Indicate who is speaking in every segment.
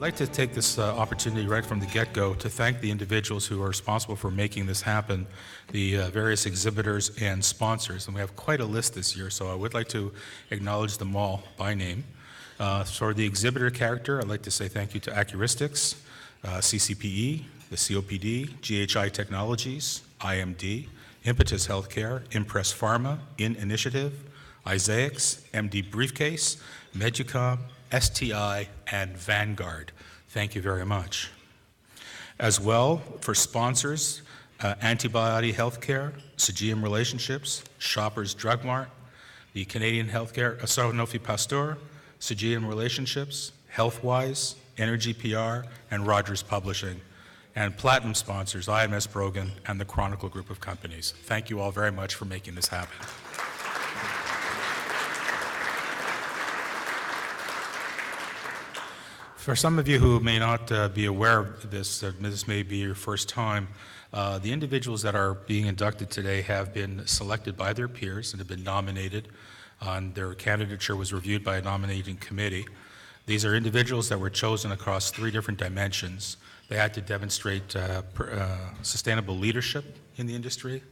Speaker 1: like to take this opportunity right from the get-go to thank the individuals who are responsible for making this happen, the various exhibitors and sponsors. And we have quite a list this year, so I would like to acknowledge them all by name. For the exhibitor character, I'd like to say thank you to Accuristics, CCPE, the COPD, GHI Technologies, IMD, Impetus Healthcare, Impress Pharma, Initiative, Isaiax, MD Briefcase, Meducom, STI, and Vanguard. Thank you very much. As well, for sponsors, Antibody Healthcare, Cegeum Relationships, Shoppers Drug Mart, the Canadian Healthcare, Sanofi Pasteur, Cegeum Relationships, Healthwise, Energy PR, and Rogers Publishing. And platinum sponsors, IMS Brogan and the Chronicle Group of Companies. Thank you all very much for making this happen. For some of you who may not be aware of this, this may be your first time, the individuals that are being inducted today have been selected by their peers and have been nominated, and their candidature was reviewed by a nominating committee. These are individuals that were chosen across 3 different dimensions. They had to demonstrate sustainable leadership in the industry,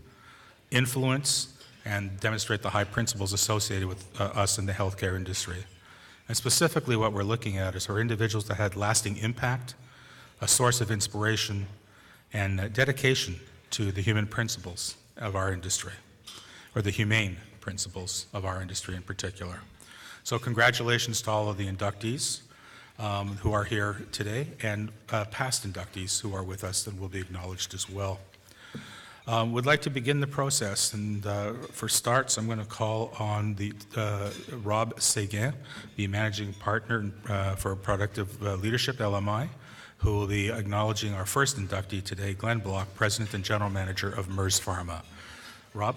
Speaker 1: influence, and demonstrate the high principles associated with us in the healthcare industry. And specifically what we're looking at is our individuals that had lasting impact, a source of inspiration, and dedication to the human principles of our industry, or the humane principles of our industry in particular. So congratulations to all of the inductees who are here today, and past inductees who are with us and will be acknowledged as well. Would like to begin the process, and for starts, I'm going to call on the Rob Séguin, the Managing Partner for Productive Leadership, LMI, who will be acknowledging our first inductee today, Glenn Block, President and General Manager of Merz Pharma. Rob?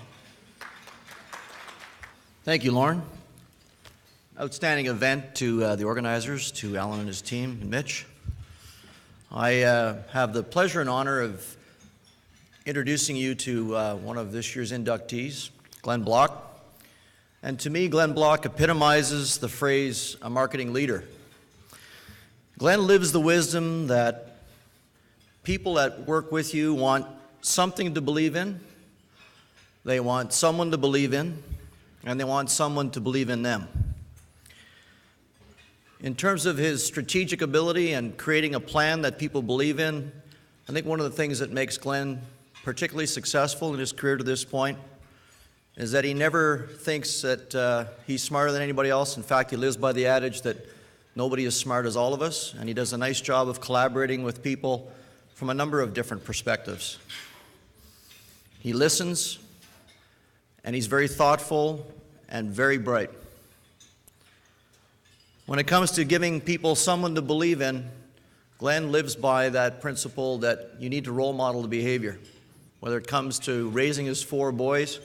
Speaker 2: Thank you, Lauren. Outstanding event to the organizers, to Alan and his team, and Mitch. I have the pleasure and honor of introducing you to one of this year's inductees, Glenn Block. And to me, Glenn Block epitomizes the phrase, a marketing leader. Glenn lives the wisdom that people that work with you want something to believe in, they want someone to believe in, and they want someone to believe in them. In terms of his strategic ability and creating a plan that people believe in, I think one of the things that makes Glenn particularly successful in his career to this point is that he never thinks that he's smarter than anybody else. In fact, he lives by the adage that nobody is smart as all of us, and he does a nice job of collaborating with people from a number of different perspectives. He listens, and he's very thoughtful and very bright. When it comes to giving people someone to believe in, Glenn lives by that principle that you need to role model the behavior, whether it comes to raising his 4 boys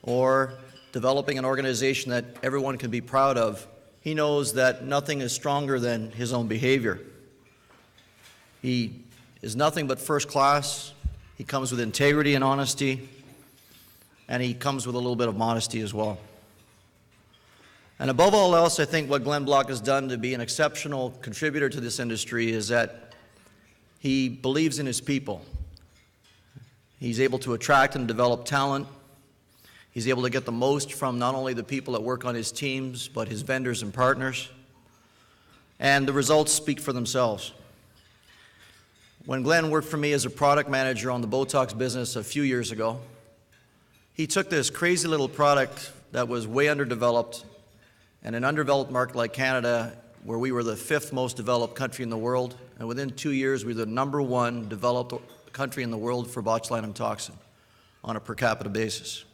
Speaker 2: or developing an organization that everyone can be proud of. He knows that nothing is stronger than his own behavior. He is nothing but first class. He comes with integrity and honesty, and he comes with a little bit of modesty as well. And above all else, I think what Glenn Block has done to be an exceptional contributor to this industry is that he believes in his people. He's able to attract and develop talent. He's able to get the most from not only the people that work on his teams, but his vendors and partners. And the results speak for themselves. When Glenn worked for me as a product manager on the Botox business a few years ago, he took this crazy little product that was way underdeveloped, and an undeveloped market like Canada, where we were the 5th most developed country in the world, and within 2 years we were the #1 developed country in the world for botulinum toxin on a per capita basis.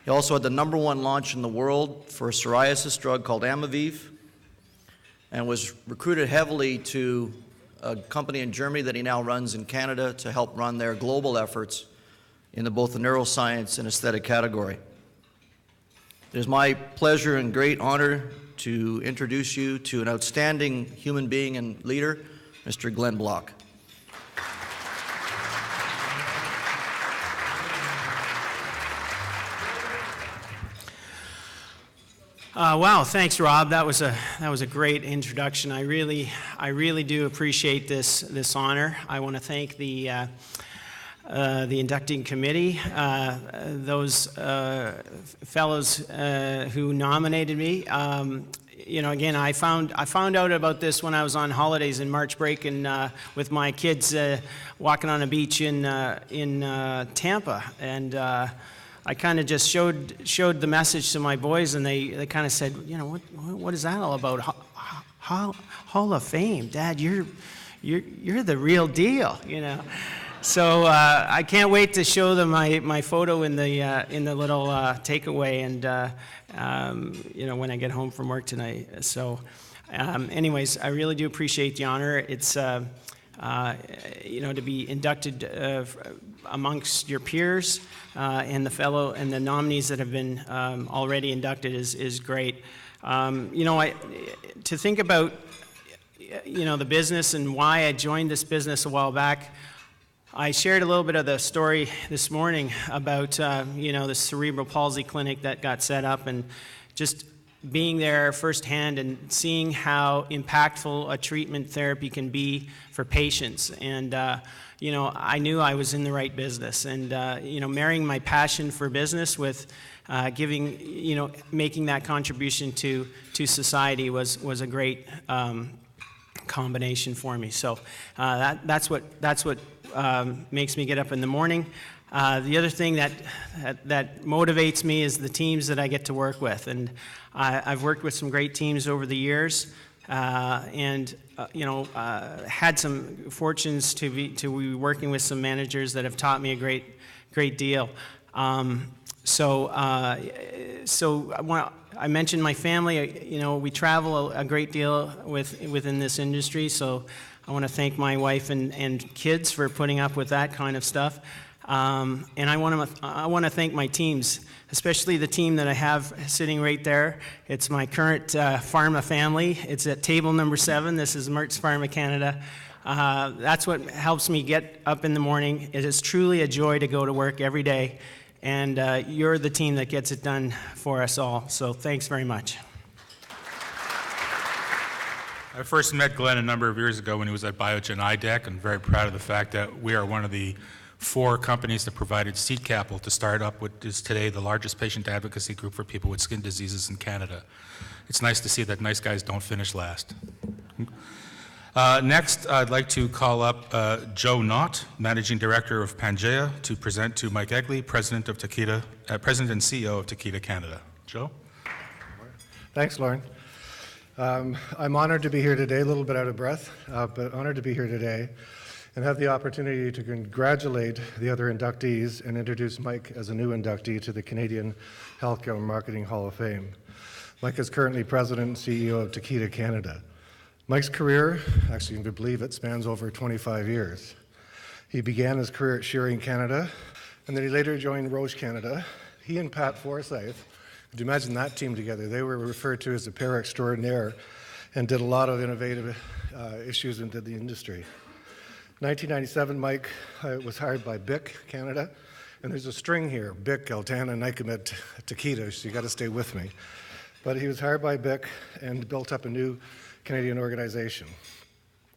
Speaker 2: He also had the #1 launch in the world for a psoriasis drug called Amaviv, and was recruited heavily to a company in Germany that he now runs in Canada to help run their global efforts in both the neuroscience and aesthetic category. It is my pleasure and great honor to introduce you to an outstanding human being and leader, Mr. Glenn Block.
Speaker 3: Wow, thanks, Rob. That was a great introduction. I really do appreciate this honor. I want to thank the inducting committee, those fellows who nominated me. Again, I found out about this when I was on holidays in March break and with my kids walking on a beach in Tampa, and I kind of just showed the message to my boys, and they kind of said, what is that all about? Hall of Fame, Dad, you're the real deal, So I can't wait to show them my photo in the little takeaway, and when I get home from work tonight. So, anyways, I really do appreciate the honor. It's to be inducted amongst your peers and the nominees that have been already inducted is great. To think about the business and why I joined this business a while back. I shared a little bit of the story this morning about, the cerebral palsy clinic that got set up, and just being there firsthand and seeing how impactful a treatment therapy can be for patients. And, I knew I was in the right business. And, marrying my passion for business with making that contribution to society was a great combination for me. So that's what makes me get up in the morning. The other thing that motivates me is the teams that I get to work with, and I've worked with some great teams over the years, and had some fortunes to be working with some managers that have taught me a great deal. So I mentioned my family. We travel a great deal within this industry, so I want to thank my wife and kids for putting up with that kind of stuff. And I want to thank my teams, especially the team that I have sitting right there. It's my current pharma family. It's at table number 7. This is Mertz Pharma Canada. That's what helps me get up in the morning. It is truly a joy to go to work every day. And you're the team that gets it done for us all. So thanks very much.
Speaker 1: I first met Glenn a number of years ago when he was at Biogen IDEC, and very proud of the fact that we are one of the 4 companies that provided seed capital to start up what is today the largest patient advocacy group for people with skin diseases in Canada. It's nice to see that nice guys don't finish last. Next, I'd like to call up Joe Knott, Managing Director of Pangea, to present to Mike Egley, President and CEO of Takeda Canada. Joe?
Speaker 4: Thanks, Lauren. I'm honored to be here today, a little bit out of breath, but honored to be here today and have the opportunity to congratulate the other inductees and introduce Mike as a new inductee to the Canadian Healthcare Marketing Hall of Fame. Mike is currently President and CEO of Takeda Canada. Mike's career, actually you can believe it, spans over 25 years. He began his career at Shearing Canada, and then he later joined Roche Canada. He and Pat Forsyth, could you imagine that team together? They were referred to as the pair extraordinaire and did a lot of innovative issues into the industry. In 1997, Mike was hired by BIC Canada, and there's a string here, BIC, Altana, Nycomed, Takeda, so you got to stay with me. But he was hired by BIC and built up a new Canadian organization.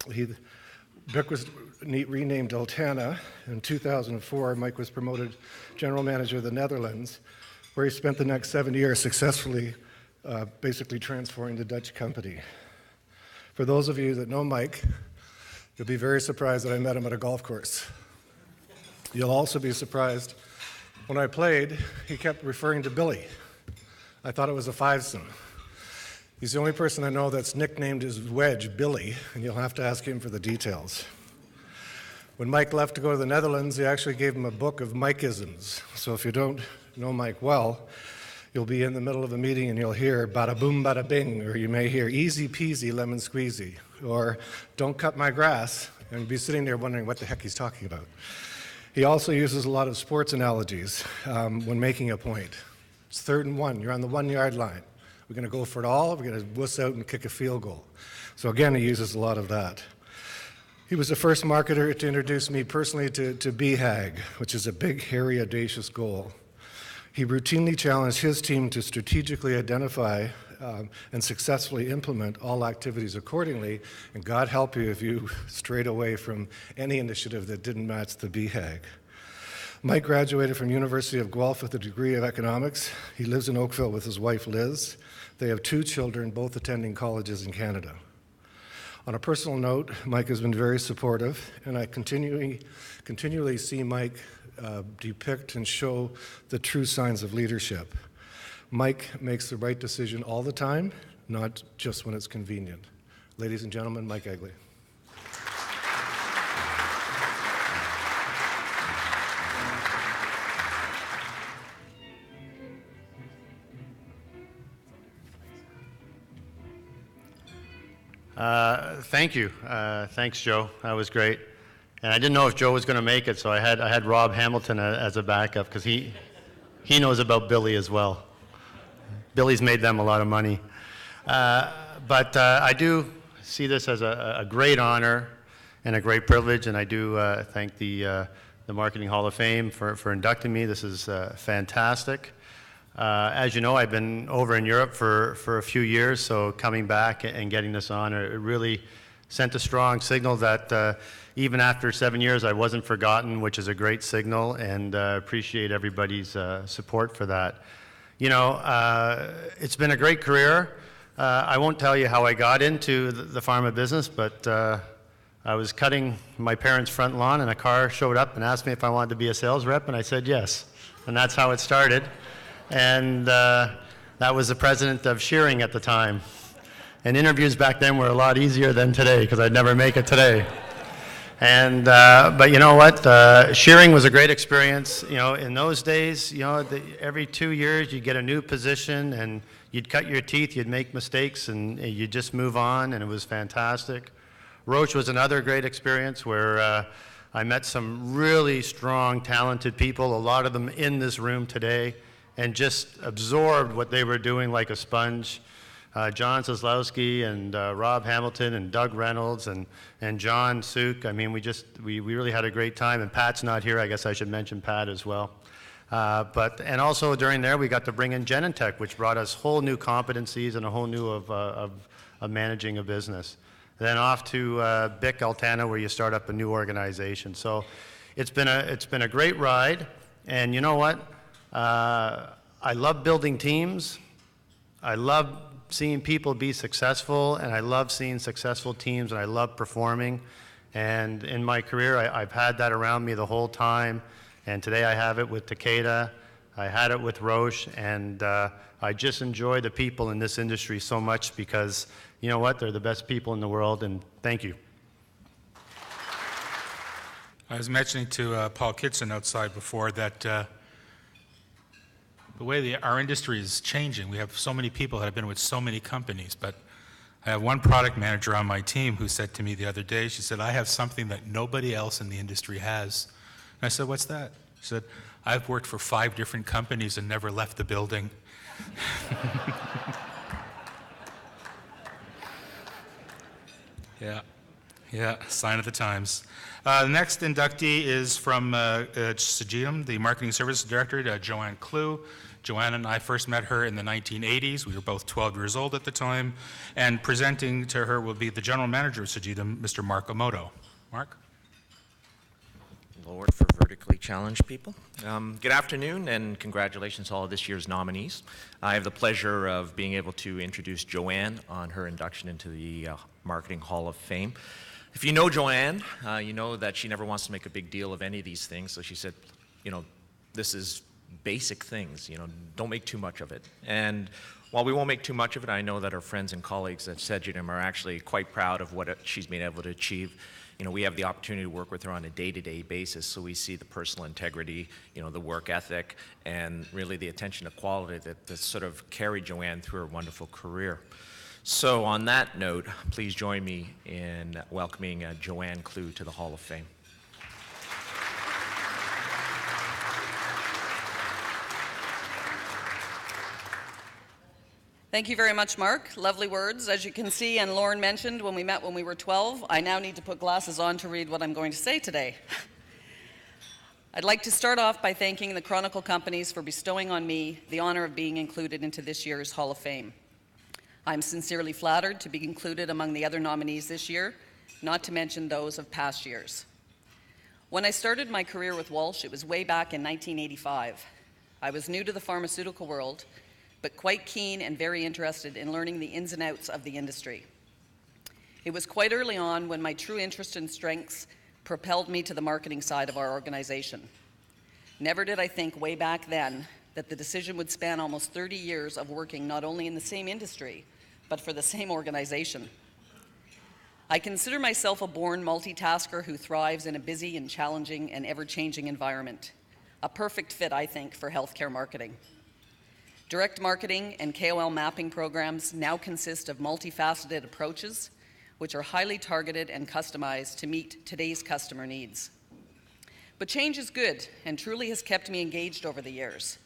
Speaker 4: BIC was renamed Altana. In 2004, Mike was promoted General Manager of the Netherlands, where he spent the next 7 years successfully basically transforming the Dutch company. For those of you that know Mike, you'll be very surprised that I met him at a golf course. You'll also be surprised when I played, he kept referring to Billy. I thought it was a fivesome. He's the only person I know that's nicknamed his wedge Billy, and you'll have to ask him for the details. When Mike left to go to the Netherlands, they actually gave him a book of Mikeisms. So if you don't know Mike well, you'll be in the middle of a meeting and you'll hear bada boom, bada bing, or you may hear easy peasy, lemon squeezy, or don't cut my grass, and you'll be sitting there wondering what the heck he's talking about. He also uses a lot of sports analogies when making a point. It's 3rd and 1, you're on the 1-yard line. We're going to go for it all, we're going to wuss out and kick a field goal. So again, he uses a lot of that. He was the first marketer to introduce me personally to BHAG, which is a big, hairy, audacious goal. He routinely challenged his team to strategically identify and successfully implement all activities accordingly, and God help you if you strayed away from any initiative that didn't match the BHAG. Mike graduated from University of Guelph with a degree of economics. He lives in Oakville with his wife, Liz. They have 2 children, both attending colleges in Canada. On a personal note, Mike has been very supportive, and I continually see Mike depict and show the true signs of leadership. Mike makes the right decision all the time, not just when it's convenient. Ladies and gentlemen, Mike Egley.
Speaker 5: Thank you. Thanks, Joe. That was great. And I didn't know if Joe was going to make it, so I had Rob Hamilton as a backup because he knows about Billy as well. Billy's made them a lot of money. But I do see this as a great honor and a great privilege, and I do thank the Marketing Hall of Fame for inducting me. This is fantastic. As you know, I've been over in Europe for a few years, so coming back and getting this honor, it really sent a strong signal that even after 7 years, I wasn't forgotten, which is a great signal, and appreciate everybody's support for that. You know, it's been a great career. I won't tell you how I got into the pharma business, but I was cutting my parents' front lawn, and a car showed up and asked me if I wanted to be a sales rep, and I said yes. And that's how it started. And that was the president of Shearing at the time. And interviews back then were a lot easier than today, because I'd never make it today. And, but you know what, Shearing was a great experience. You know, in those days, you know, every 2 years you'd get a new position and you'd cut your teeth, you'd make mistakes, and you'd just move on, and it was fantastic. Roche was another great experience where I met some really strong, talented people, a lot of them in this room today, and just absorbed what they were doing like a sponge. John Zaslowski and Rob Hamilton and Doug Reynolds and John Suk. I mean, we really had a great time. And Pat's not here. I guess I should mention Pat as well. And also during there, we got to bring in Genentech, which brought us whole new competencies and a whole new of managing a business. Then off to BIC Altana, where you start up a new organization. So it's been a great ride. And you know what? I love building teams. I love seeing people be successful, and I love seeing successful teams, and I love performing. And in my career, I've had that around me the whole time. And today I have it with Takeda. I had it with Roche, and I just enjoy the people in this industry so much because, you know what, they're the best people in the world, and thank you.
Speaker 1: I was mentioning to Paul Kitson outside before that the way our industry is changing, we have so many people that have been with so many companies, but I have one product manager on my team who said to me the other day, she said, I have something that nobody else in the industry has. And I said, what's that? She said, I've worked for 5 different companies and never left the building. Yeah, sign of the times. The next inductee is from Sagitam, the Marketing Services Director, Joanne Clue. Joanne and I first met her in the 1980s. We were both 12 years old at the time. And presenting to her will be the General Manager of Sagitam, Mr. Mark Emoto. Mark?
Speaker 6: Lord for vertically challenged people. Good afternoon, and congratulations to all of this year's nominees. I have the pleasure of being able to introduce Joanne on her induction into the Marketing Hall of Fame. If you know Joanne, you know that she never wants to make a big deal of any of these things, so she said, you know, this is basic things, you know, don't make too much of it. And while we won't make too much of it, I know that our friends and colleagues at Sagitam are actually quite proud of what she's been able to achieve. You know, we have the opportunity to work with her on a day-to-day basis, so we see the personal integrity, you know, the work ethic, and really the attention to quality that sort of carried Joanne through her wonderful career. So on that note, please join me in welcoming Joanne Clue to the Hall of Fame.
Speaker 7: Thank you very much, Mark. Lovely words. As you can see, and Lauren mentioned when we met when we were 12, I now need to put glasses on to read what I'm going to say today. I'd like to start off by thanking the Chronicle companies for bestowing on me the honor of being included into this year's Hall of Fame. I'm sincerely flattered to be included among the other nominees this year, not to mention those of past years. When I started my career with Walsh, it was way back in 1985. I was new to the pharmaceutical world, but quite keen and very interested in learning the ins and outs of the industry. It was quite early on when my true interest and strengths propelled me to the marketing side of our organization. Never did I think way back then that the decision would span almost 30 years of working not only in the same industry, but for the same organization. I consider myself a born multitasker who thrives in a busy and challenging and ever-changing environment. A perfect fit, I think, for healthcare marketing. Direct marketing and KOL mapping programs now consist of multifaceted approaches which are highly targeted and customized to meet today's customer needs. But change is good and truly has kept me engaged over the years.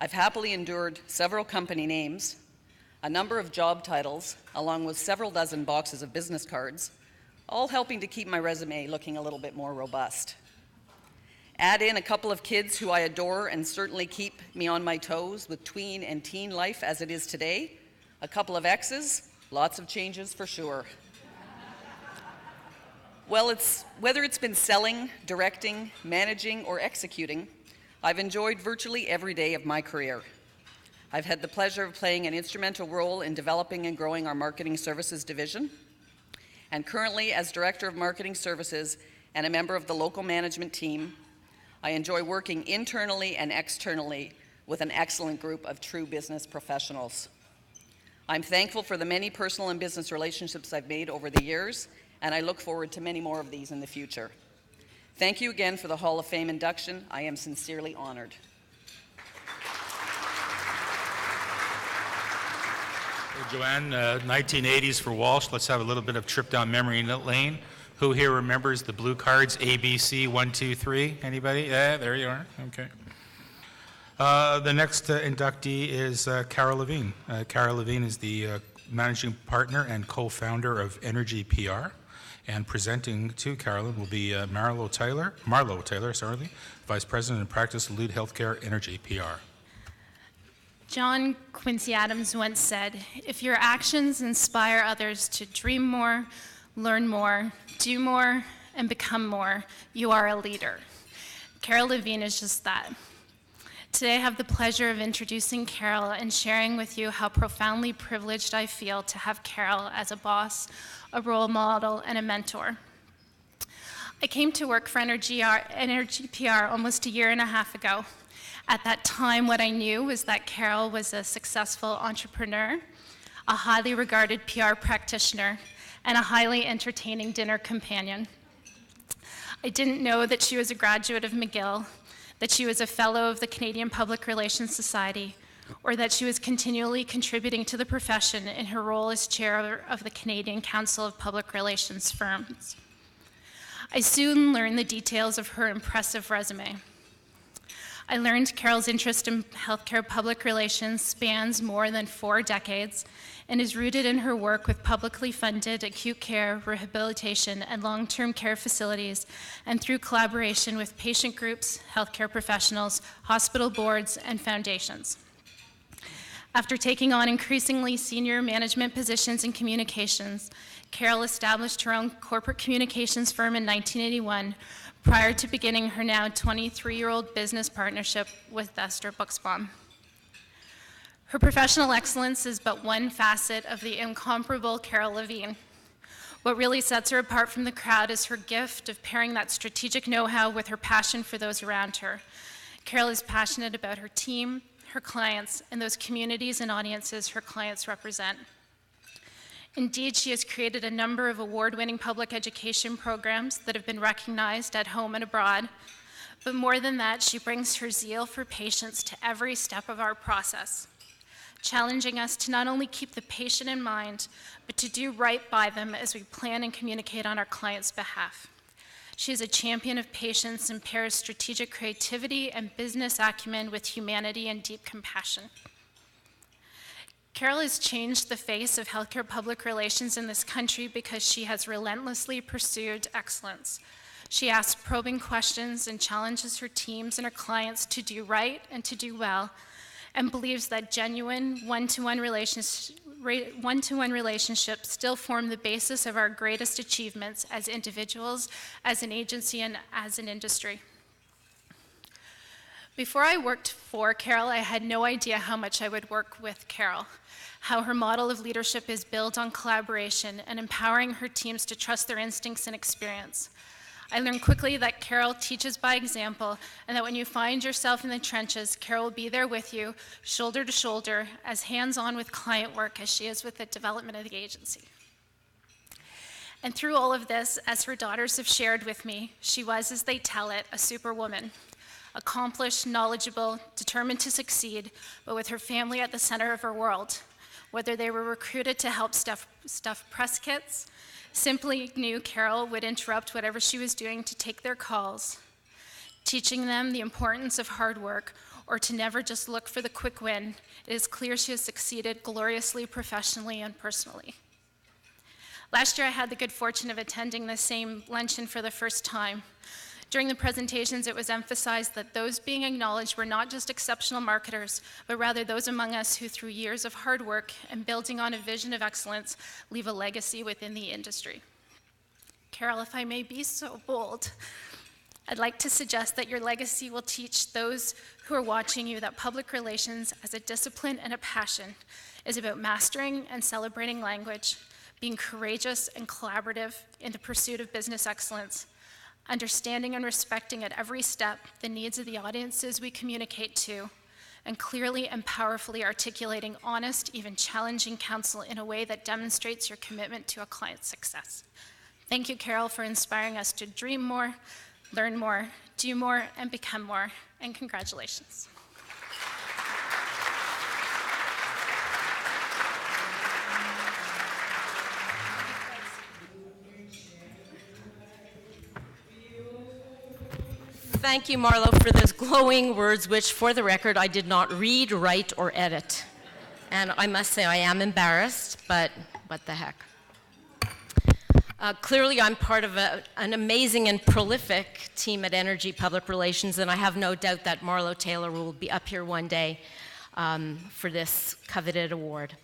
Speaker 7: I've happily endured several company names, a number of job titles, along with several dozen boxes of business cards, all helping to keep my resume looking a little bit more robust. Add in a couple of kids who I adore and certainly keep me on my toes with tween and teen life as it is today, a couple of exes, lots of changes for sure. Well, whether it's been selling, directing, managing, or executing, I've enjoyed virtually every day of my career. I've had the pleasure of playing an instrumental role in developing and growing our marketing services division, and currently as Director of Marketing Services and a member of the local management team, I enjoy working internally and externally with an excellent group of true business professionals. I'm thankful for the many personal and business relationships I've made over the years, and I look forward to many more of these in the future. Thank you again for the Hall of Fame induction. I am sincerely honored.
Speaker 1: Well, Joanne, 1980s for Walsh. Let's have a little bit of trip down memory lane. Who here remembers the blue cards, ABC 1, 2, 3? Anybody? Yeah, there you are. Okay. The next inductee is Carol Levine. Carol Levine is the managing partner and co-founder of Energy PR. And presenting to Carolyn will be Marlo Taylor, Vice President and Practice Lead Healthcare Energy PR.
Speaker 8: John Quincy Adams once said, "If your actions inspire others to dream more, learn more, do more, and become more, you are a leader." Carol Levine is just that. Today I have the pleasure of introducing Carol and sharing with you how profoundly privileged I feel to have Carol as a boss, a role model, and a mentor. I came to work for Energy PR almost a year and a half ago. At that time, what I knew was that Carol was a successful entrepreneur, a highly regarded PR practitioner, and a highly entertaining dinner companion. I didn't know that she was a graduate of McGill, that she was a fellow of the Canadian Public Relations Society, or that she was continually contributing to the profession in her role as chair of the Canadian Council of Public Relations Firms. I soon learned the details of her impressive resume. I learned Carol's interest in healthcare public relations spans more than 4 decades and is rooted in her work with publicly funded acute care, rehabilitation, and long-term care facilities, and through collaboration with patient groups, healthcare professionals, hospital boards, and foundations. After taking on increasingly senior management positions in communications, Carol established her own corporate communications firm in 1981, prior to beginning her now 23-year-old business partnership with Esther Buchsbaum. Her professional excellence is but one facet of the incomparable Carol Levine. What really sets her apart from the crowd is her gift of pairing that strategic know-how with her passion for those around her. Carol is passionate about her team, her clients, and those communities and audiences her clients represent. Indeed, she has created a number of award-winning public education programs that have been recognized at home and abroad. But more than that, she brings her zeal for patients to every step of our process, challenging us to not only keep the patient in mind, but to do right by them as we plan and communicate on our clients' behalf. She is a champion of patience and pairs strategic creativity and business acumen with humanity and deep compassion. Carol has changed the face of healthcare public relations in this country because she has relentlessly pursued excellence. She asks probing questions and challenges her teams and her clients to do right and to do well, and believes that genuine one-to-one relationships still form the basis of our greatest achievements as individuals, as an agency, and as an industry. Before I worked for Carol, I had no idea how much I would work with Carol, how her model of leadership is built on collaboration and empowering her teams to trust their instincts and experience. I learned quickly that Carol teaches by example, and that when you find yourself in the trenches, Carol will be there with you, shoulder to shoulder, as hands-on with client work as she is with the development of the agency. And through all of this, as her daughters have shared with me, she was, as they tell it, a superwoman. Accomplished, knowledgeable, determined to succeed, but with her family at the center of her world. Whether they were recruited to help stuff press kits, simply knew Carol would interrupt whatever she was doing to take their calls, teaching them the importance of hard work, or to never just look for the quick win. It is clear she has succeeded gloriously, professionally, and personally. Last year, I had the good fortune of attending the same luncheon for the first time. During the presentations, it was emphasized that those being acknowledged were not just exceptional marketers, but rather those among us who, through years of hard work and building on a vision of excellence, leave a legacy within the industry. Carol, if I may be so bold, I'd like to suggest that your legacy will teach those who are watching you that public relations, as a discipline and a passion, is about mastering and celebrating language, being courageous and collaborative in the pursuit of business excellence, understanding and respecting at every step the needs of the audiences we communicate to, and clearly and powerfully articulating honest, even challenging counsel in a way that demonstrates your commitment to a client's success. Thank you, Carol, for inspiring us to dream more, learn more, do more, and become more, and congratulations.
Speaker 9: Thank you, Marlo, for those glowing words, which, for the record, I did not read, write, or edit. And I must say I am embarrassed, but what the heck. Clearly, I'm part of an amazing and prolific team at Energy Public Relations, and I have no doubt that Marlo Taylor will be up here one day for this coveted award.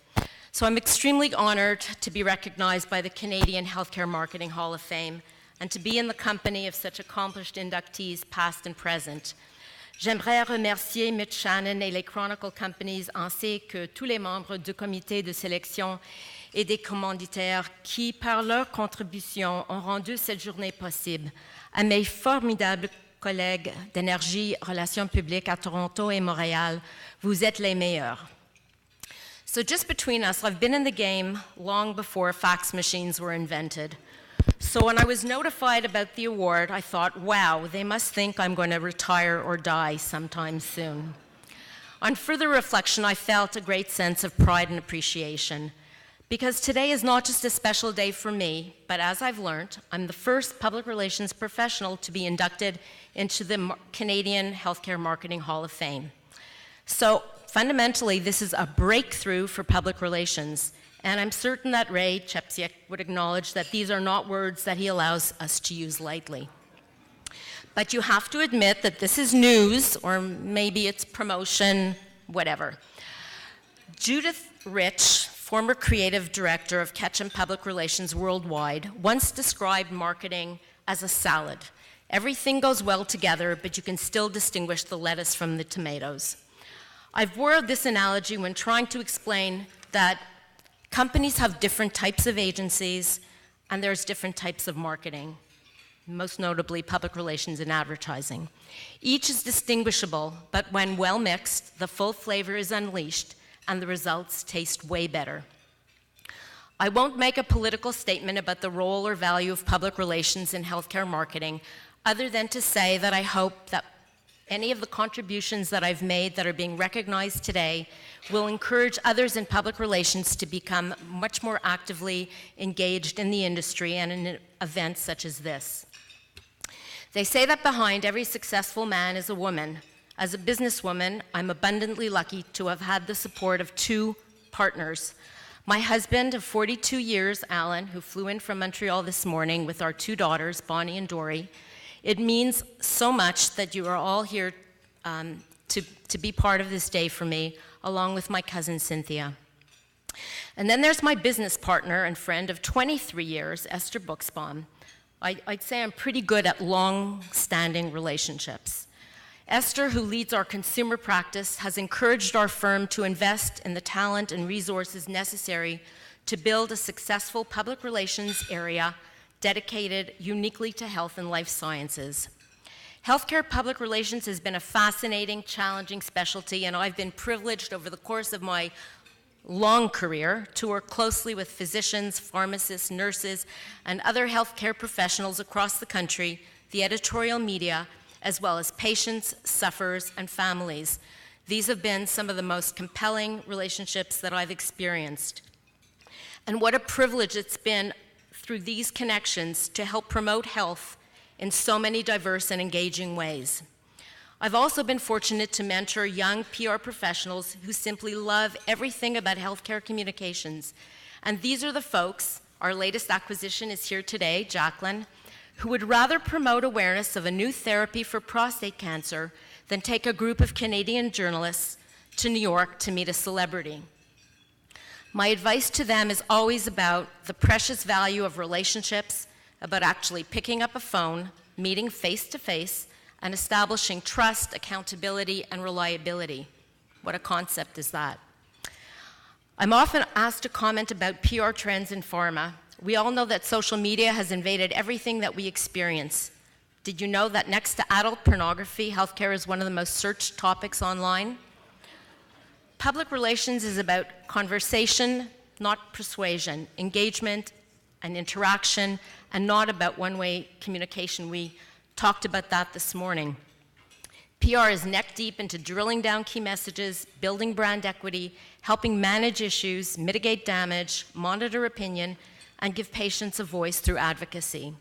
Speaker 9: So I'm extremely honored to be recognized by the Canadian Healthcare Marketing Hall of Fame and to be in the company of such accomplished inductees, past and present. J'aimerais remercier Mitch Shannon et les Chronicle Companies, ainsi que tous les membres du comité de sélection et des commanditaires qui, par leur contribution, ont rendu cette journée possible. À mes formidables collègues d'Énergie Relations publiques à Toronto et Montréal, vous êtes les meilleurs. So just between us, I've been in the game long before fax machines were invented. So when I was notified about the award, I thought, wow, they must think I'm going to retire or die sometime soon. On further reflection, I felt a great sense of pride and appreciation, because today is not just a special day for me, but as I've learned, I'm the first public relations professional to be inducted into the Canadian Healthcare Marketing Hall of Fame. So fundamentally, this is a breakthrough for public relations. And I'm certain that Ray Chepsiak would acknowledge that these are not words that he allows us to use lightly. But you have to admit that this is news, or maybe it's promotion, whatever. Judith Rich, former creative director of Ketchum Public Relations Worldwide, once described marketing as a salad. Everything goes well together, but you can still distinguish the lettuce from the tomatoes. I've borrowed this analogy when trying to explain that companies have different types of agencies, and there's different types of marketing, most notably public relations and advertising. Each is distinguishable, but when well mixed, the full flavor is unleashed, and the results taste way better. I won't make a political statement about the role or value of public relations in healthcare marketing, other than to say that I hope that any of the contributions that I've made that are being recognized today will encourage others in public relations to become much more actively engaged in the industry and in events such as this. They say that behind every successful man is a woman. As a businesswoman, I'm abundantly lucky to have had the support of two partners. My husband of 42 years, Alan, who flew in from Montreal this morning with our two daughters, Bonnie and Dory, It means so much that you are all here to be part of this day for me, along with my cousin Cynthia. And then there's my business partner and friend of 23 years, Esther Buxbaum. I'd say I'm pretty good at long-standing relationships. Esther, who leads our consumer practice, has encouraged our firm to invest in the talent and resources necessary to build a successful public relations area dedicated uniquely to health and life sciences. Healthcare public relations has been a fascinating, challenging specialty, and I've been privileged over the course of my long career to work closely with physicians, pharmacists, nurses, and other healthcare professionals across the country, the editorial media, as well as patients, sufferers, and families. These have been some of the most compelling relationships that I've experienced. And what a privilege it's been through these connections to help promote health in so many diverse and engaging ways. I've also been fortunate to mentor young PR professionals who simply love everything about healthcare communications. And these are the folks, our latest acquisition is here today, Jacqueline, who would rather promote awareness of a new therapy for prostate cancer than take a group of Canadian journalists to New York to meet a celebrity. My advice to them is always about the precious value of relationships, about actually picking up a phone, meeting face to face, and establishing trust, accountability, and reliability. What a concept is that? I'm often asked to comment about PR trends in pharma. We all know that social media has invaded everything that we experience. Did you know that next to adult pornography, healthcare is one of the most searched topics online? Public relations is about conversation, not persuasion, engagement and interaction, and not about one-way communication. We talked about that this morning. PR is neck deep into drilling down key messages, building brand equity, helping manage issues, mitigate damage, monitor opinion, and give patients a voice through advocacy.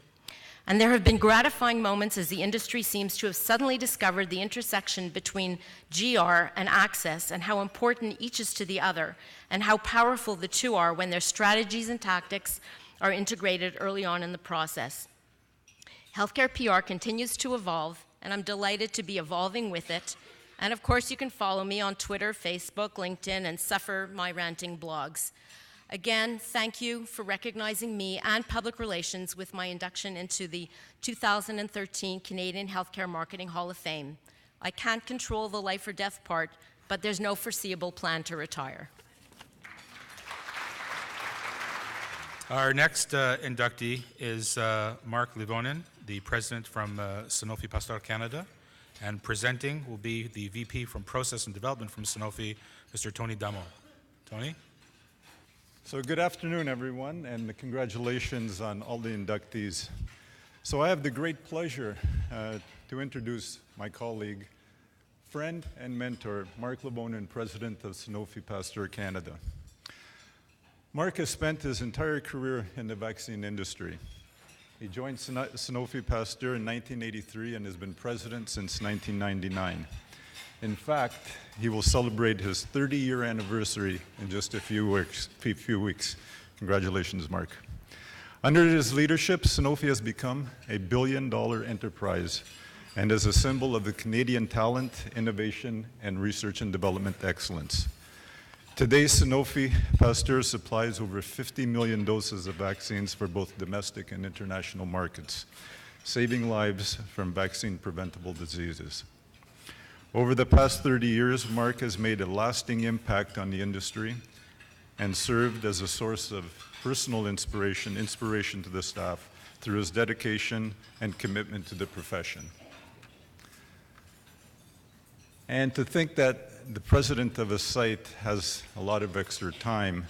Speaker 9: And there have been gratifying moments as the industry seems to have suddenly discovered the intersection between GR and access and how important each is to the other, and how powerful the two are when their strategies and tactics are integrated early on in the process. Healthcare PR continues to evolve, and I'm delighted to be evolving with it. And of course, you can follow me on Twitter, Facebook, LinkedIn, and suffer my ranting blogs. Again, thank you for recognizing me and public relations with my induction into the 2013 Canadian Healthcare Marketing Hall of Fame. I can't control the life or death part, but there's no foreseeable plan to retire.
Speaker 1: Our next inductee is Mark Livonen, the president from Sanofi Pasteur Canada, and presenting will be the VP from Process and Development from Sanofi, Mr. Tony Damo. Tony?
Speaker 10: So good afternoon, everyone, and congratulations on all the inductees. So I have the great pleasure to introduce my colleague, friend and mentor, Mark Livonen, president of Sanofi Pasteur Canada. Mark has spent his entire career in the vaccine industry. He joined Sanofi Pasteur in 1983 and has been president since 1999. In fact, he will celebrate his 30-year anniversary in just a few weeks. Congratulations, Mark. Under his leadership, Sanofi has become a billion-dollar enterprise and is a symbol of the Canadian talent, innovation, and research and development excellence. Today, Sanofi Pasteur supplies over 50 million doses of vaccines for both domestic and international markets, saving lives from vaccine-preventable diseases. Over the past 30 years, Mark has made a lasting impact on the industry and served as a source of personal inspiration to the staff through his dedication and commitment to the profession. And to think that the president of a site has a lot of extra time,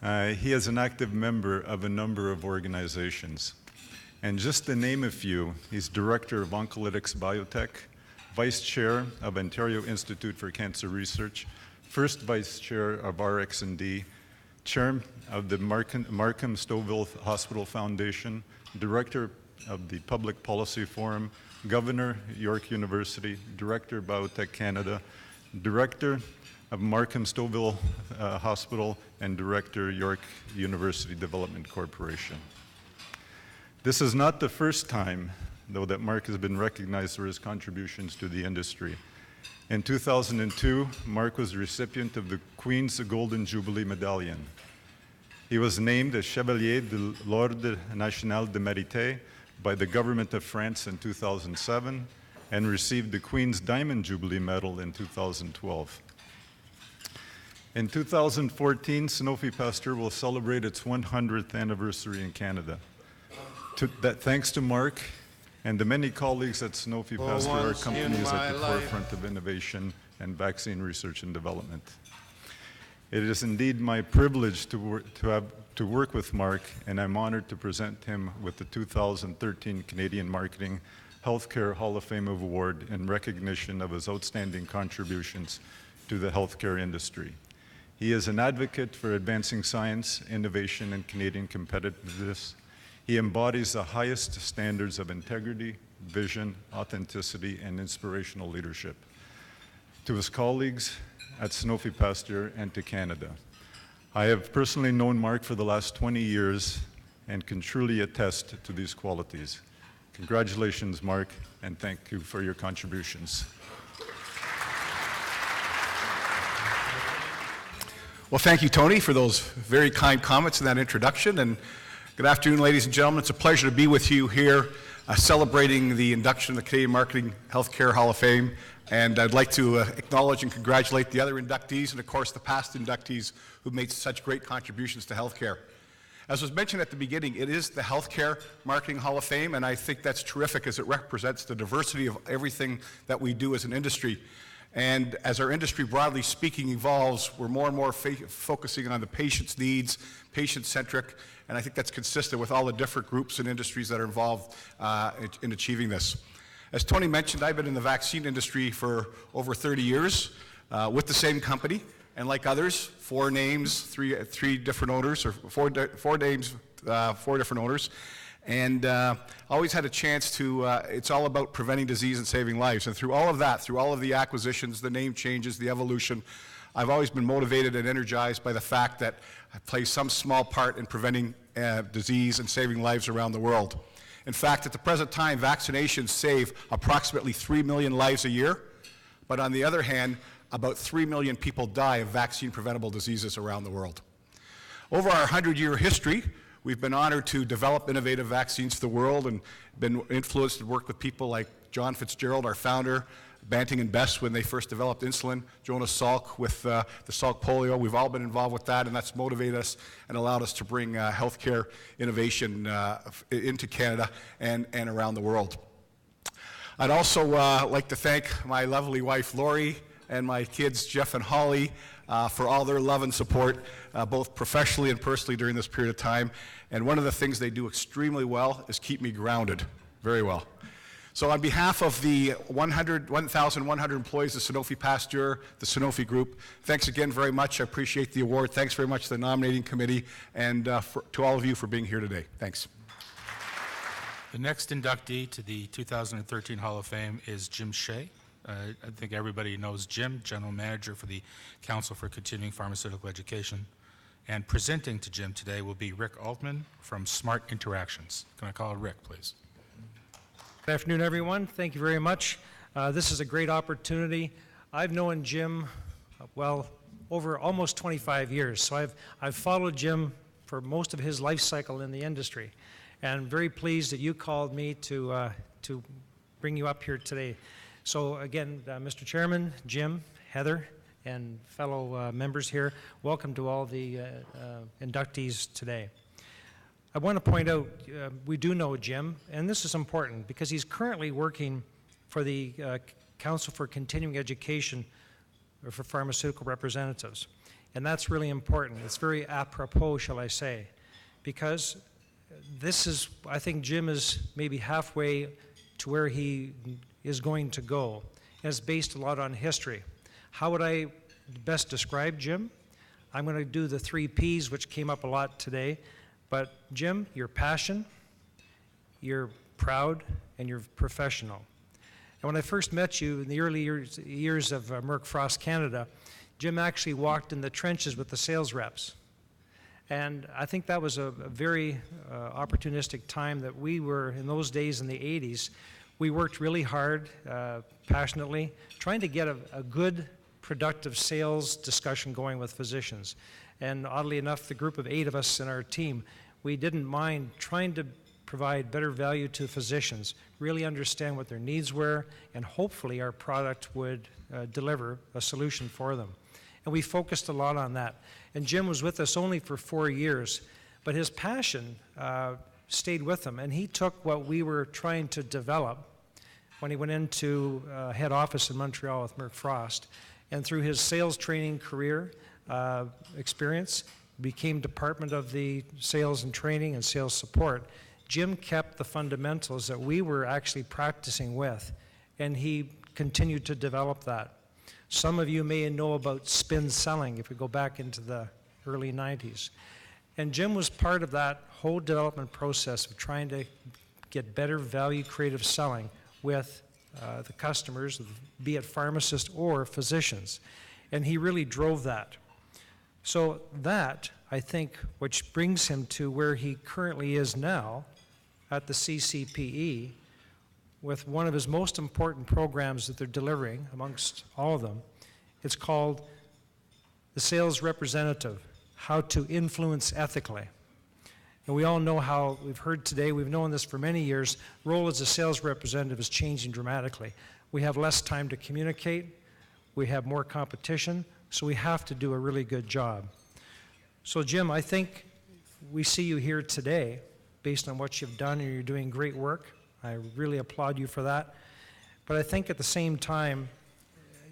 Speaker 10: he is an active member of a number of organizations. And just to name a few, he's director of Oncolytics Biotech, vice chair of Ontario Institute for Cancer Research, first vice chair of RxD, chair of the Markham Stouffville Hospital Foundation, director of the Public Policy Forum, governor, York University, director, Biotech Canada, director of Markham Stouffville Hospital, and director, York University Development Corporation. This is not the first time though that Mark has been recognized for his contributions to the industry. In 2002, Mark was the recipient of the Queen's Golden Jubilee Medallion. He was named a Chevalier de l'Ordre National de Mérite by the government of France in 2007 and received the Queen's Diamond Jubilee Medal in 2012. In 2014, Sanofi Pasteur will celebrate its 100th anniversary in Canada. Thanks to Mark and the many colleagues at Sanofi Pasteur, our company is at the forefront of innovation and vaccine research and development. It is indeed my privilege to work with Mark, and I'm honored to present him with the 2013 Canadian Marketing Healthcare Hall of Fame Award in recognition of his outstanding contributions to the healthcare industry. He is an advocate for advancing science, innovation, and Canadian competitiveness. He embodies the highest standards of integrity, vision, authenticity, and inspirational leadership. To his colleagues at Sanofi Pasteur and to Canada, I have personally known Mark for the last 20 years and can truly attest to these qualities. Congratulations, Mark, and thank you for your contributions.
Speaker 11: Well, thank you, Tony, for those very kind comments and that introduction. And good afternoon, ladies and gentlemen. It's a pleasure to be with you here celebrating the induction of the Canadian Marketing Healthcare Hall of Fame. And I'd like to acknowledge and congratulate the other inductees and, of course, the past inductees who've made such great contributions to healthcare. As was mentioned at the beginning, it is the Healthcare Marketing Hall of Fame, and I think that's terrific as it represents the diversity of everything that we do as an industry. And as our industry, broadly speaking, evolves, we're more and more focusing on the patient's needs, patient-centric, and I think that's consistent with all the different groups and industries that are involved in achieving this. As Tony mentioned, I've been in the vaccine industry for over 30 years with the same company, and like others, four names, three different owners, or four names, four different owners. And always had a chance to, it's all about preventing disease and saving lives. And through all of that, through all of the acquisitions, the name changes, the evolution, I've always been motivated and energized by the fact that I play some small part in preventing disease and saving lives around the world. In fact, at the present time, vaccinations save approximately 3 million lives a year. But on the other hand, about 3 million people die of vaccine-preventable diseases around the world. Over our 100-year history, we've been honored to develop innovative vaccines for the world and been influenced and worked with people like John Fitzgerald, our founder, Banting and Best when they first developed insulin, Jonas Salk with the Salk polio. We've all been involved with that, and that's motivated us and allowed us to bring healthcare innovation into Canada and around the world. I'd also like to thank my lovely wife, Lori, and my kids, Jeff and Holly, for all their love and support, both professionally and personally during this period of time. And one of the things they do extremely well is keep me grounded, very well. So on behalf of the 1,100 employees of Sanofi Pasteur, the Sanofi Group, thanks again very much. I appreciate the award. Thanks very much to the nominating committee and to all of you for being here today. Thanks.
Speaker 1: The next inductee to the 2013 Hall of Fame is Jim Shea. I think everybody knows Jim, General Manager for the Council for Continuing Pharmaceutical Education. And presenting to Jim today will be Rick Altman from Smart Interactions. Can I call Rick, please?
Speaker 12: Good afternoon, everyone. Thank you very much. This is a great opportunity. I've known Jim, well, over almost 25 years. So I've followed Jim for most of his life cycle in the industry. And I'm very pleased that you called me to bring you up here today. So again, Mr. Chairman, Jim, Heather, and fellow members here, welcome to all the inductees today. I want to point out, we do know Jim, and this is important because he's currently working for the Council for Continuing Education for Pharmaceutical Representatives. And that's really important. It's very apropos, shall I say, because this is, I think Jim is maybe halfway to where he is going to go. And it's based a lot on history. How would I best describe Jim? I'm going to do the 3 Ps, which came up a lot today. But Jim, you're passionate, you're proud, and you're professional. And when I first met you in the early years of Merck Frost Canada, Jim actually walked in the trenches with the sales reps. And I think that was a very opportunistic time that we were, in those days in the 80s, we worked really hard, passionately, trying to get a good, productive sales discussion going with physicians. And oddly enough, the group of 8 of us in our team, we didn't mind trying to provide better value to physicians, really understand what their needs were, and hopefully our product would deliver a solution for them. And we focused a lot on that. And Jim was with us only for 4 years, but his passion stayed with him. And he took what we were trying to develop when he went into head office in Montreal with Merck Frost. And through his sales training career experience, became Department of the Sales and Training and Sales Support. Jim kept the fundamentals that we were actually practicing with, and he continued to develop that. Some of you may know about spin selling if we go back into the early 90s. And Jim was part of that whole development process of trying to get better value creative selling with the customers, be it pharmacists or physicians. And he really drove that. So that, I think, which brings him to where he currently is now at the CCPE with one of his most important programs that they're delivering amongst all of them. It's called the Sales Representative, How to Influence Ethically. And we all know how, we've heard today, we've known this for many years, role as a sales representative is changing dramatically. We have less time to communicate, we have more competition, so we have to do a really good job. So Jim, I think we see you here today based on what you've done, and you're doing great work. I really applaud you for that. But I think at the same time,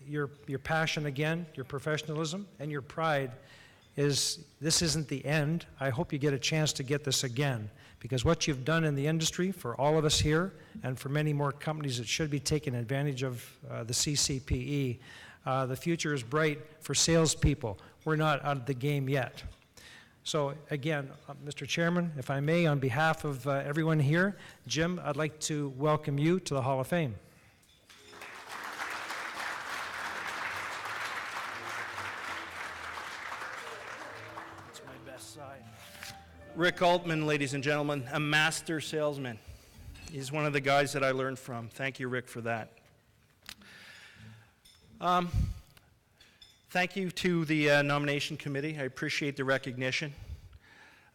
Speaker 12: your passion again, your professionalism, and your pride is this isn't the end. I hope you get a chance to get this again, because what you've done in the industry for all of us here and for many more companies that should be taking advantage of the CCPE, the future is bright for salespeople. We're not out of the game yet. So again, Mr. Chairman, if I may, on behalf of everyone here, Jim, I'd like to welcome you to the Hall of Fame.
Speaker 13: That's my best side. Rick Altman, ladies and gentlemen, a master salesman. He's one of the guys that I learned from. Thank you, Rick, for that. Thank you to the nomination committee. I appreciate the recognition.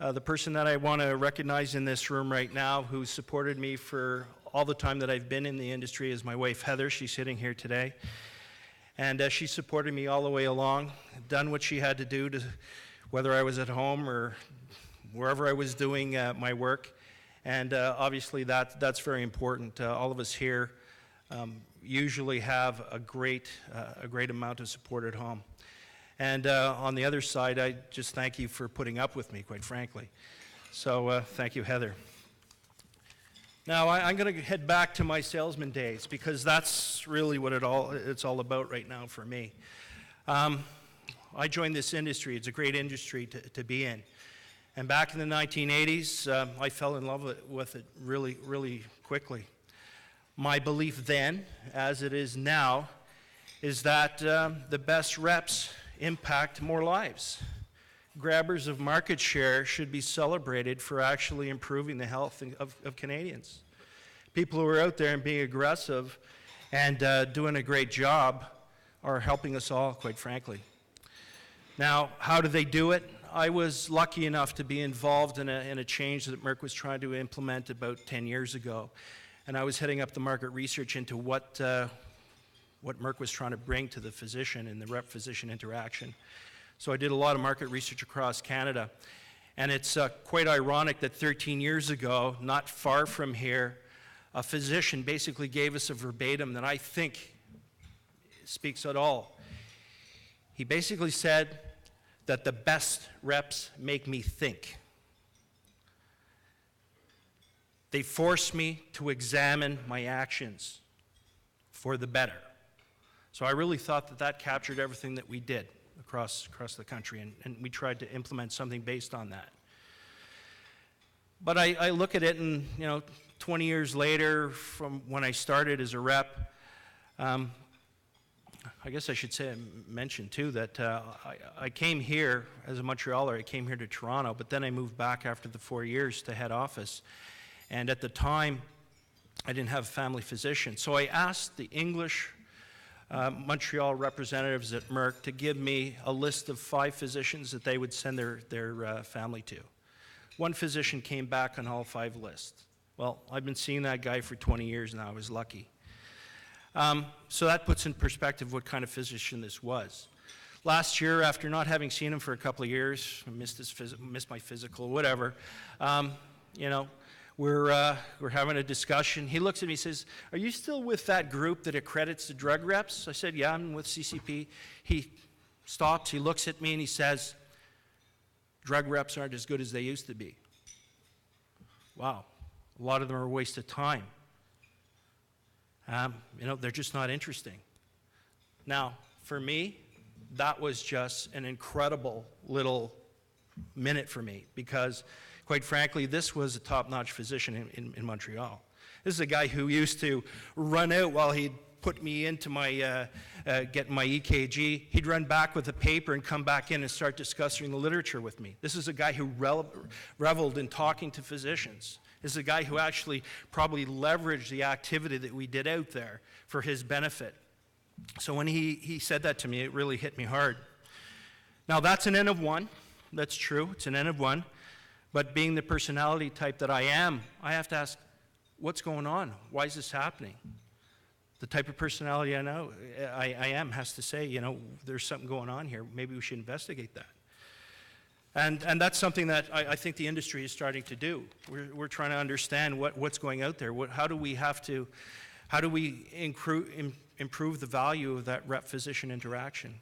Speaker 13: The person that I want to recognize in this room right now who supported me for all the time that I've been in the industry is my wife, Heather. She's sitting here today. And she supported me all the way along, done what she had to do, to, whether I was at home or wherever I was doing my work. And obviously that's very important. All of us here usually have a great amount of support at home. And on the other side, I just thank you for putting up with me, quite frankly. So thank you, Heather. Now I'm going to head back to my salesman days, because that's really what it's all about right now for me. I joined this industry. It's a great industry to be in. And back in the 1980s, I fell in love with it really, really quickly. My belief then, as it is now, is that the best reps impact more lives. Grabbers of market share should be celebrated for actually improving the health of Canadians. People who are out there and being aggressive and doing a great job are helping us all, quite frankly. Now, how do they do it? I was lucky enough to be involved in a change that Merck was trying to implement about 10 years ago. And I was heading up the market research into what Merck was trying to bring to the physician and the rep-physician interaction. So I did a lot of market research across Canada. And it's quite ironic that 13 years ago, not far from here, a physician basically gave us a verbatim that I think speaks at all. He basically said that the best reps make me think. They force me to examine my actions for the better. So I really thought that captured everything that we did across the country, and we tried to implement something based on that. But I look at it, and 20 years later from when I started as a rep, I guess I should mention too that I came here as a Montrealer. I came here to Toronto, but then I moved back after the 4 years to head office. And at the time, I didn't have a family physician. So I asked the English Montreal representatives at Merck to give me a list of 5 physicians that they would send their family to. One physician came back on all 5 lists. Well, I've been seeing that guy for 20 years now. I was lucky. So that puts in perspective what kind of physician this was. Last year, after not having seen him for a couple of years, I missed my physical, whatever, you know, we're having a discussion. He looks at me and says, "Are you still with that group that accredits the drug reps?" I said, "Yeah, I'm with CCP." He stops, he looks at me, and he says, "Drug reps aren't as good as they used to be." Wow, a lot of them are a waste of time. You know, they're just not interesting. Now, for me, that was just an incredible little minute for me because, quite frankly, this was a top-notch physician in Montreal. This is a guy who used to run out while he'd put me into my, getting my EKG. He'd run back with a paper and come back in and start discussing the literature with me. This is a guy who reveled in talking to physicians. This is a guy who actually probably leveraged the activity that we did out there for his benefit. So when he said that to me, it really hit me hard. Now, that's an N of 1. That's true. It's an N of 1. But being the personality type that I am, I have to ask, what's going on? Why is this happening? The type of personality I know I am has to say, you know, there's something going on here. Maybe we should investigate that. And that's something that I think the industry is starting to do. We're trying to understand what's going out there. How do we improve the value of that rep-physician interaction?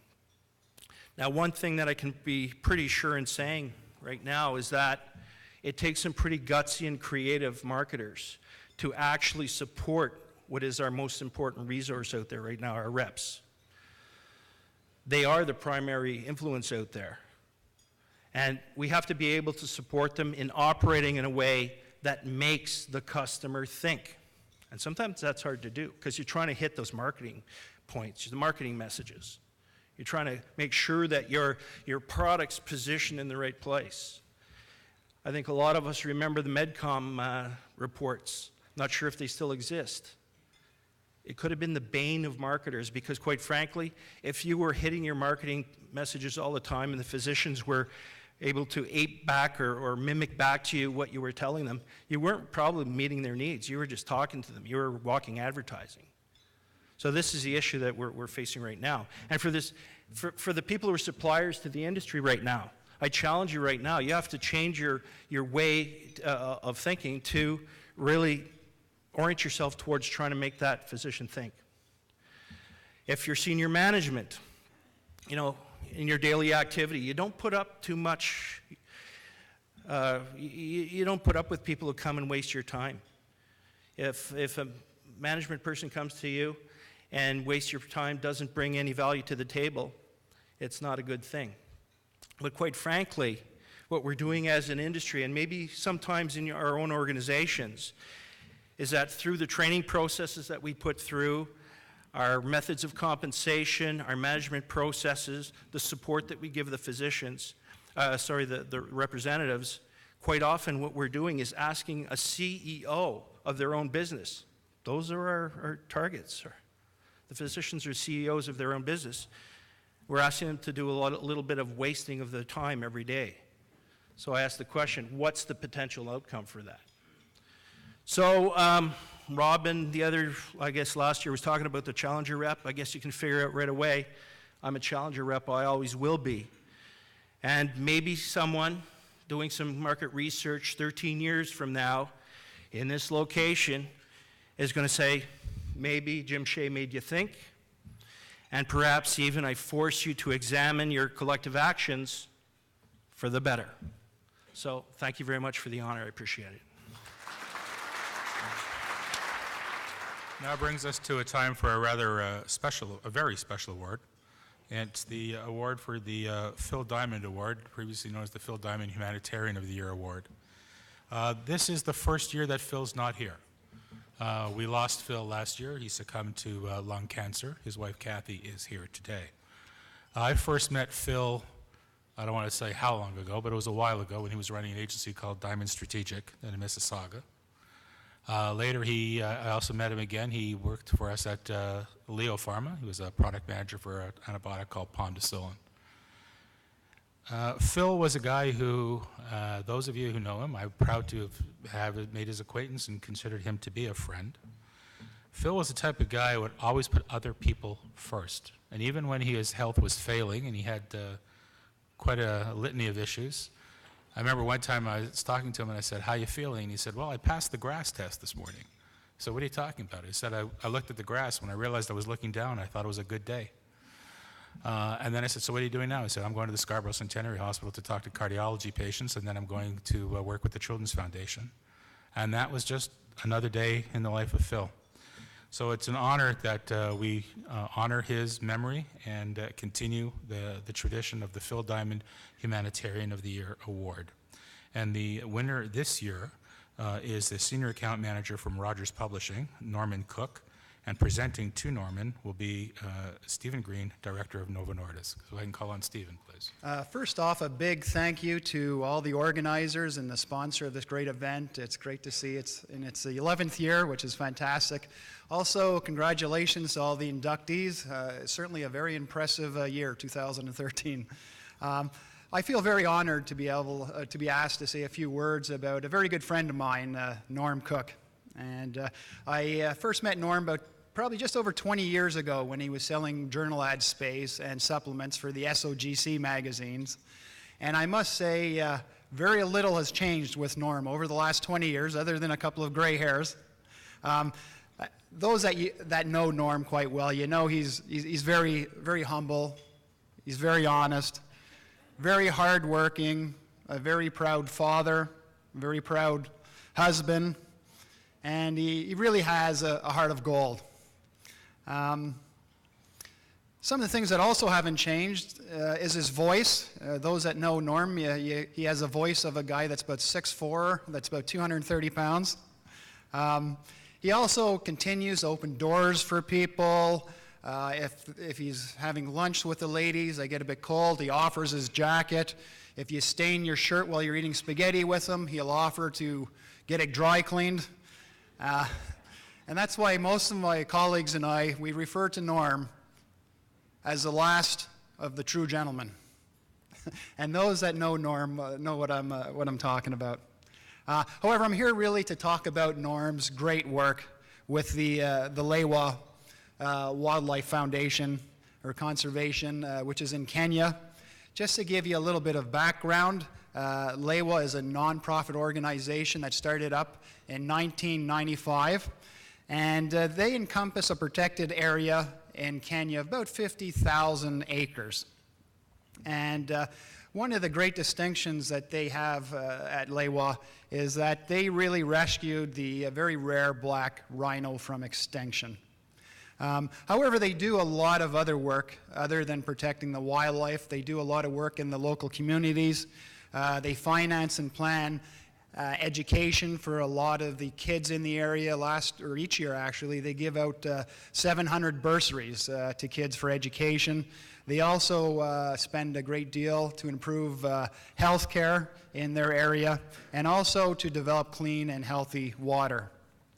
Speaker 13: Now, one thing that I can be pretty sure in saying right now is that it takes some pretty gutsy and creative marketers to actually support what is our most important resource out there right now, our reps. They are the primary influence out there. And we have to be able to support them in operating in a way that makes the customer think. And sometimes that's hard to do because you're trying to hit those marketing points, the marketing messages. You're trying to make sure that your product's positioned in the right place. I think a lot of us remember the MedCom reports. Not sure if they still exist. It could have been the bane of marketers because, quite frankly, if you were hitting your marketing messages all the time and the physicians were able to ape back or mimic back to you what you were telling them, you weren't probably meeting their needs. You were just talking to them. You were walking advertising. So this is the issue that we're facing right now. And for the people who are suppliers to the industry right now, I challenge you right now, you have to change your way of thinking to really orient yourself towards trying to make that physician think. If you're senior management, you know, in your daily activity, you don't put up too much, you don't put up with people who come and waste your time. If a management person comes to you and wastes your time, doesn't bring any value to the table, it's not a good thing. But quite frankly, what we're doing as an industry, and maybe sometimes in our own organizations, is that through the training processes that we put through, our methods of compensation, our management processes, the support that we give the physicians, the representatives, quite often what we're doing is asking a CEO of their own business. Those are our targets. The physicians are CEOs of their own business. We're asking them to do a little bit of wasting of their time every day. So I asked the question, what's the potential outcome for that? So Rob and the other, I guess last year, was talking about the challenger rep. I guess you can figure out right away, I'm a challenger rep, I always will be. And maybe someone doing some market research 13 years from now in this location is going to say, maybe Jim Shea made you think, and perhaps even I force you to examine your collective actions for the better. So thank you very much for the honor. I appreciate it.
Speaker 1: Now brings us to a time for a rather very special award. And it's the award for the Phil Diamond Award, previously known as the Phil Diamond Humanitarian of the Year Award. This is the first year that Phil's not here. We lost Phil last year. He succumbed to lung cancer. His wife, Kathy, is here today. I first met Phil, I don't want to say how long ago, but it was a while ago when he was running an agency called Diamond Strategic in Mississauga. Later, I also met him again. He worked for us at Leo Pharma. He was a product manager for an antibiotic called Pomdicillin. Phil was a guy who, those of you who know him, I'm proud to have made his acquaintance and considered him to be a friend. Phil was the type of guy who would always put other people first. And even when his health was failing and he had quite a litany of issues, I remember one time I was talking to him and I said, "How you feeling?" And he said, "Well, I passed the grass test this morning." So what are you talking about? He said, I looked at the grass. When I realized I was looking down, I thought it was a good day. And then I said, "So what are you doing now?" He said, "I'm going to the Scarborough Centenary Hospital to talk to cardiology patients, and then I'm going to work with the Children's Foundation." And that was just another day in the life of Phil. So it's an honor that we honor his memory and continue the tradition of the Phil Diamond Humanitarian of the Year Award. And the winner this year is the Senior Account Manager from Rogers Publishing, Norman Cook. And presenting to Norman will be Stephen Green, Director of Novo Nordisk. So I can call on Stephen, please.
Speaker 14: First off, a big thank you to all the organizers and the sponsor of this great event. It's great to see it's in its 11th year, which is fantastic. Also, congratulations to all the inductees. Certainly a very impressive year, 2013. I feel very honored to be able to be asked to say a few words about a very good friend of mine, Norm Cook. And I first met Norm about probably just over 20 years ago when he was selling journal ad space and supplements for the SOGC magazines. And I must say, very little has changed with Norm over the last 20 years, other than a couple of gray hairs. Those that know Norm quite well, you know he's very, very humble, he's very honest, very hardworking, a very proud father, a very proud husband, and he really has a heart of gold. Some of the things that also haven't changed is his voice. Those that know Norm, he has a voice of a guy that's about 6'4", that's about 230 pounds. He also continues to open doors for people. If he's having lunch with the ladies, they get a bit cold, he offers his jacket. If you stain your shirt while you're eating spaghetti with him, he'll offer to get it dry cleaned. And that's why most of my colleagues and I, we refer to Norm as the last of the true gentlemen. And those that know Norm know what I'm talking about. However, I'm here really to talk about Norm's great work with the Lewa Wildlife Foundation, or Conservation, which is in Kenya. Just to give you a little bit of background, Lewa is a non-profit organization that started up in 1995. And they encompass a protected area in Kenya of about 50,000 acres. And one of the great distinctions that they have at Lewa is that they really rescued the very rare black rhino from extinction. However, they do a lot of other work other than protecting the wildlife. They do a lot of work in the local communities. They finance and plan education for a lot of the kids in the area. Each year actually, they give out 700 bursaries to kids for education. They also spend a great deal to improve health care in their area and also to develop clean and healthy water.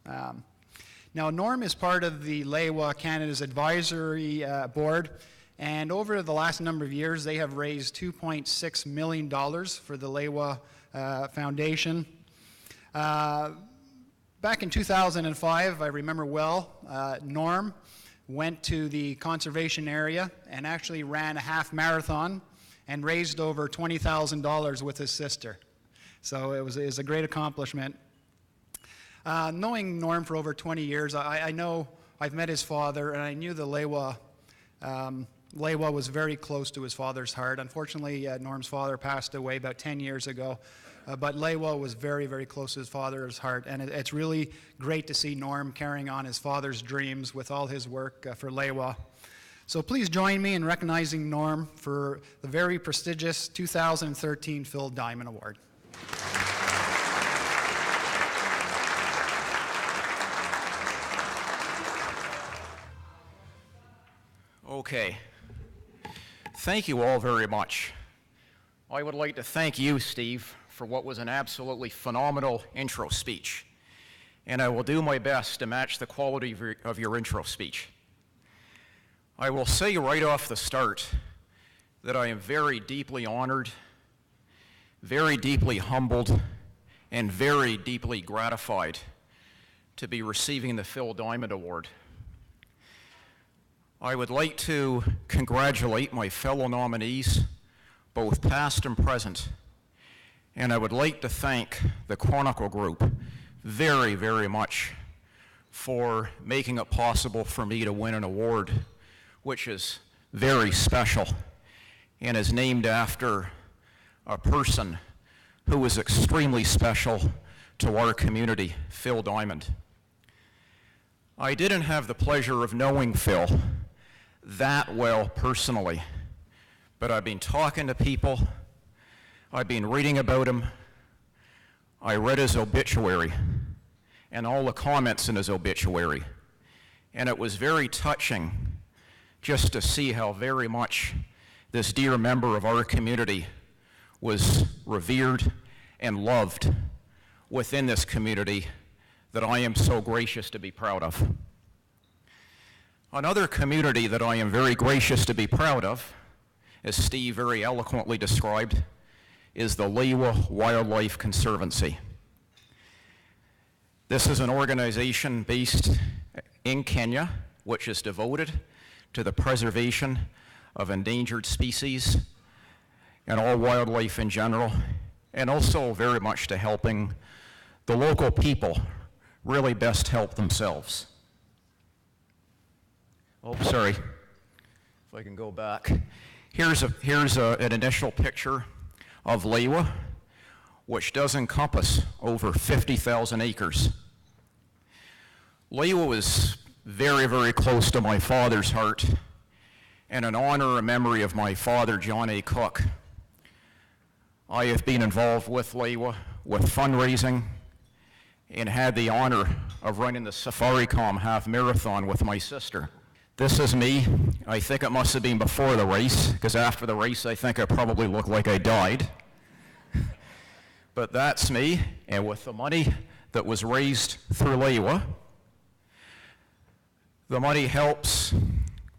Speaker 14: Now, Norm is part of the Lewa Canada's advisory board, and over the last number of years, they have raised $2.6 million for the Lewa Foundation. Back in 2005, I remember well, Norm went to the conservation area and actually ran a half marathon and raised over $20,000 with his sister. So it was a great accomplishment. Knowing Norm for over 20 years, I know I've met his father, and I knew the Lewa was very close to his father's heart. Unfortunately, Norm's father passed away about 10 years ago, but Lewa was very, very close to his father's heart, and it's really great to see Norm carrying on his father's dreams with all his work for Lewa. So please join me in recognizing Norm for the very prestigious 2013 Phil Diamond Award.
Speaker 15: Okay. Thank you all very much. I would like to thank you, Steve, for what was an absolutely phenomenal intro speech. And I will do my best to match the quality of your intro speech. I will say right off the start that I am very deeply honored, very deeply humbled, and very deeply gratified to be receiving the Phil Diamond Award. I would like to congratulate my fellow nominees, both past and present, and I would like to thank the Chronicle Group very, very much for making it possible for me to win an award, which is very special and is named after a person who is extremely special to our community, Phil Diamond. I didn't have the pleasure of knowing Phil that well personally, but I've been talking to people, I've been reading about him, I read his obituary and all the comments in his obituary, and it was very touching just to see how very much this dear member of our community was revered and loved within this community that I am so gracious to be proud of. Another community that I am very gracious to be proud of, as Steve very eloquently described, is the Lewa Wildlife Conservancy. This is an organization based in Kenya, which is devoted to the preservation of endangered species and all wildlife in general, and also very much to helping the local people really best help themselves. Oh, sorry, if I can go back. Here's an initial picture of Lewa, which does encompass over 50,000 acres. Lewa is very, very close to my father's heart, and in honor and memory of my father, John A. Cook, I have been involved with Lewa, with fundraising, and had the honor of running the Safaricom half marathon with my sister. This is me. I think it must have been before the race, because after the race I think I probably looked like I died. But that's me, and with the money that was raised through Lewa, the money helps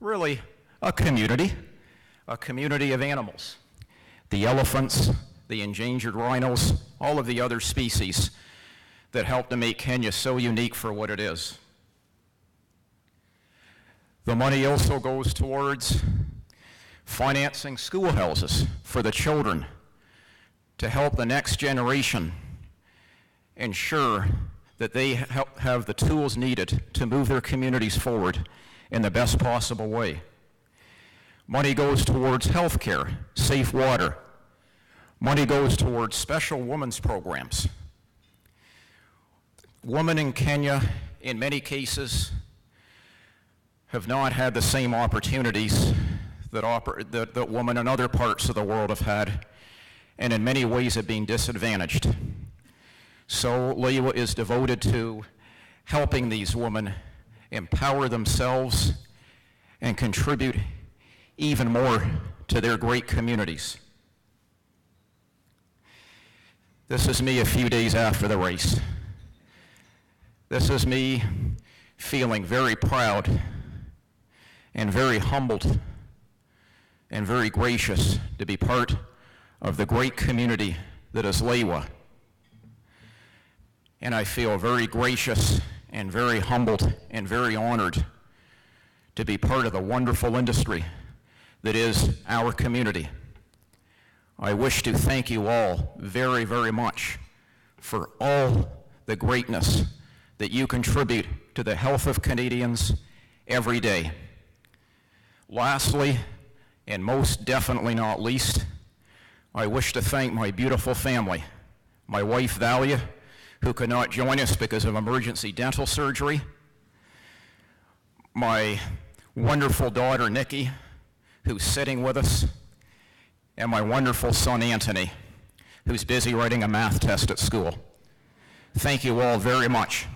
Speaker 15: really a community of animals. The elephants, the endangered rhinos, all of the other species that help to make Kenya so unique for what it is. The money also goes towards financing schoolhouses for the children to help the next generation ensure that they have the tools needed to move their communities forward in the best possible way. Money goes towards health care, safe water. Money goes towards special women's programs. Women in Kenya, in many cases, have not had the same opportunities that women in other parts of the world have had, and in many ways have been disadvantaged. So Lewa is devoted to helping these women empower themselves and contribute even more to their great communities. This is me a few days after the race. This is me feeling very proud and very humbled and very gracious to be part of the great community that is Lewa. And I feel very gracious and very humbled and very honored to be part of the wonderful industry that is our community. I wish to thank you all very, very much for all the greatness that you contribute to the health of Canadians every day. Lastly, and most definitely not least, I wish to thank my beautiful family, my wife Thalia, who could not join us because of emergency dental surgery, my wonderful daughter Nikki, who's sitting with us, and my wonderful son Anthony, who's busy writing a math test at school. Thank you all very much.